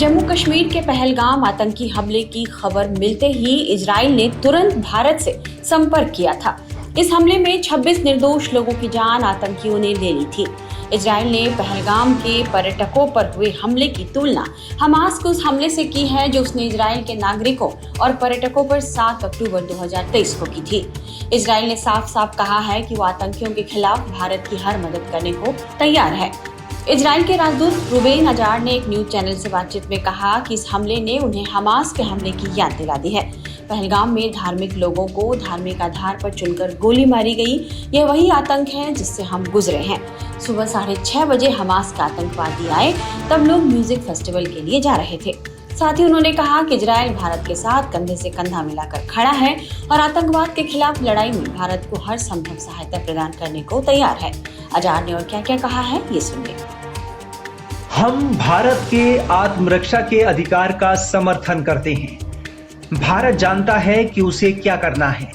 जम्मू कश्मीर के पहलगाम आतंकी हमले की खबर मिलते ही इजराइल ने तुरंत भारत से संपर्क किया था। इस हमले में 26 निर्दोष लोगों की जान आतंकियों ने ले ली थी। इजराइल ने पहलगाम के पर्यटकों पर हुए हमले की तुलना हमास के उस हमले से की है जो उसने इजराइल के नागरिकों और पर्यटकों पर 7 अक्टूबर 2023 को की थी। इजराइल ने साफ साफ कहा है कि वो आतंकियों के खिलाफ भारत की हर मदद करने को तैयार है। इजराइल के राजदूत रूबेन अजार ने एक न्यूज चैनल से बातचीत में कहा कि इस हमले ने उन्हें हमास के हमले की याद दिला दी है। पहलगाम में धार्मिक लोगों को धार्मिक आधार पर चुनकर गोली मारी गई। यह वही आतंक है जिससे हम गुजरे हैं। सुबह 6:30 बजे हमास के आतंकवादी आए, तब लोग म्यूजिक फेस्टिवल के लिए जा रहे थे। साथ ही उन्होंने कहा कि इजराइल भारत के साथ कंधे से कंधा मिलाकर खड़ा है और आतंकवाद के खिलाफ लड़ाई में भारत को हर संभव सहायता प्रदान करने को तैयार है। अजार ने और क्या क्या कहा है, ये सुनिए। हम भारत के आत्मरक्षा के अधिकार का समर्थन करते हैं। भारत जानता है कि उसे क्या करना है।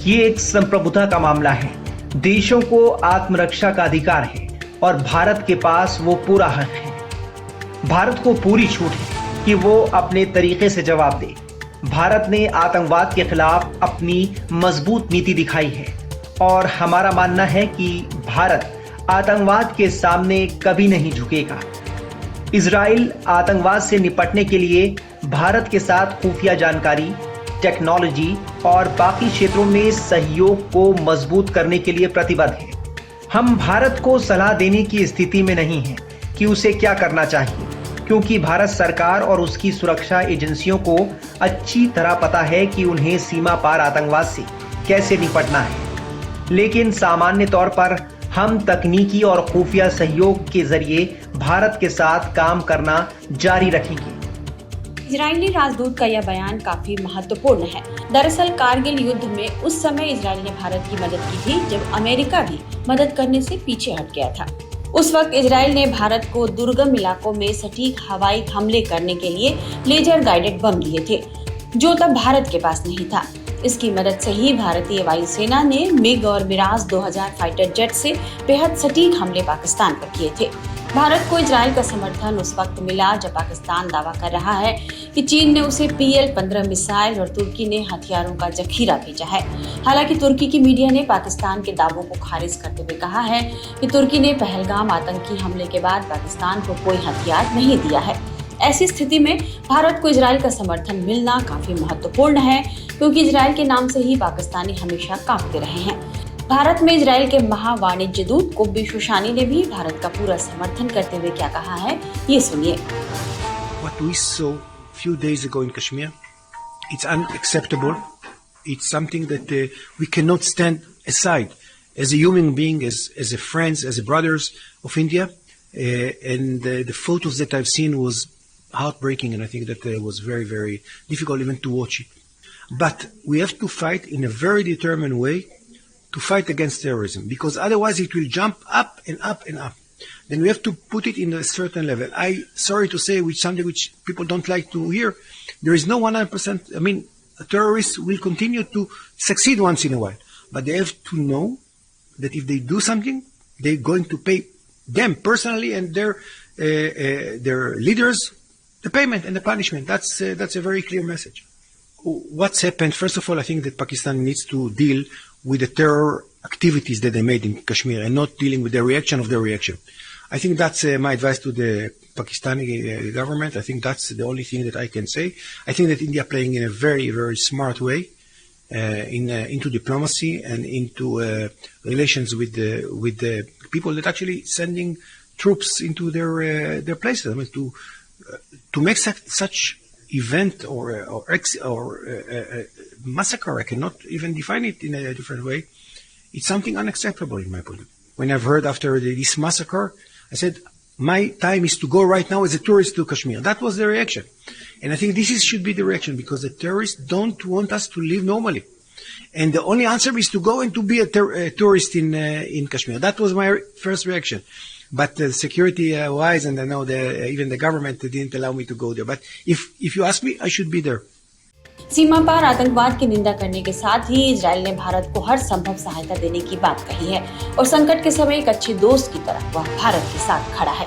ये एक संप्रभुता का मामला है। देशों को आत्मरक्षा का अधिकार है और भारत के पास वो पूरा हक है। भारत को पूरी छूट है कि वो अपने तरीके से जवाब दे। भारत ने आतंकवाद के खिलाफ अपनी मजबूत नीति दिखाई है और हमारा मानना है कि भारत आतंकवाद के सामने कभी नहीं झुकेगा। इजराइल आतंकवाद से निपटने के लिए भारत के साथ खुफिया जानकारी, टेक्नोलॉजी और बाकी क्षेत्रों में सहयोग को मजबूत करने के लिए प्रतिबद्ध है। हम भारत को सलाह देने की स्थिति में नहीं हैं कि उसे क्या करना चाहिए, क्योंकि भारत सरकार और उसकी सुरक्षा एजेंसियों को अच्छी तरह पता है कि उन्हें सीमा पार आतंकवाद से कैसे निपटना है। लेकिन सामान्य तौर पर हम तकनीकी और खुफिया सहयोग के जरिए भारत के साथ काम करना जारी रखेंगे। इजरायली राजदूत का यह बयान काफी महत्वपूर्ण है। दरअसल कारगिल युद्ध में उस समय इजराइल ने भारत की मदद की थी जब अमेरिका भी मदद करने से पीछे हट गया था। उस वक्त इजराइल ने भारत को दुर्गम इलाकों में सटीक हवाई हमले करने के लिए लेजर गाइडेड बम दिए थे, जो तब भारत के पास नहीं था। इसकी मदद से ही भारतीय वायुसेना ने मिग और मिराज 2000 फाइटर जेट से बेहद सटीक हमले पाकिस्तान पर किए थे। भारत को इजराइल का समर्थन उस वक्त मिला जब पाकिस्तान दावा कर रहा है कि चीन ने उसे PL-15 मिसाइल और तुर्की ने हथियारों का जखीरा भेजा है। हालांकि तुर्की की मीडिया ने पाकिस्तान के दावों को खारिज करते हुए कहा है कि तुर्की ने पहलगाम आतंकी हमले के बाद पाकिस्तान को कोई हथियार नहीं दिया है। ऐसी स्थिति में भारत को इजराइल का समर्थन मिलना काफी महत्वपूर्ण है, क्योंकि इजराइल के नाम से ही पाकिस्तानी हमेशा कांपते रहे हैं। भारत में इजराइल के महावाणिज्य दूत कुब्बी शुशानी ने भी भारत का पूरा समर्थन करते हुए क्या कहा है, ये सुनिए। What we saw few days ago in Kashmir, it's unacceptable. It's something that we cannot stand aside as a human being, as a friends, as a brothers of India. And the photos that I've seen was heartbreaking, and I think that it was very, very difficult even to watch it. But we have to fight in a very determined way to fight against terrorism, because otherwise it will jump up and up and up. Then we have to put it in a certain level. Sorry to say, which something which people don't like to hear, there is no 100%, terrorists will continue to succeed once in a while. But they have to know that if they do something, they're going to pay them personally and their leaders the payment and the punishment. That's a very clear message. What's happened? First of all, I think that Pakistan needs to deal with the terror activities that they made in Kashmir and not dealing with the reaction of the reaction. I think that's my advice to the Pakistani government. I think that's the only thing that I can say. I think that India playing in a very, very smart way into diplomacy and into relations with the people that actually sending troops into their places. To make such event or massacre, I cannot even define it in a different way. It's something unacceptable in my point. When I've heard after this massacre, I said, my time is to go right now as a tourist to Kashmir. That was the reaction. And I think should be the reaction, because the terrorists don't want us to live normally. And the only answer is to go and to be a tourist in Kashmir. That was my first reaction. But security-wise, and I know even the government didn't allow me to go there. But if you ask me, I should be there. सीमा पार आतंकवाद की निंदा करने के साथ ही Israel ने भारत को हर संभव सहायता देने की बात कही है और संकट के समय एक अच्छे दोस्त की तरह वह भारत के साथ खड़ा है।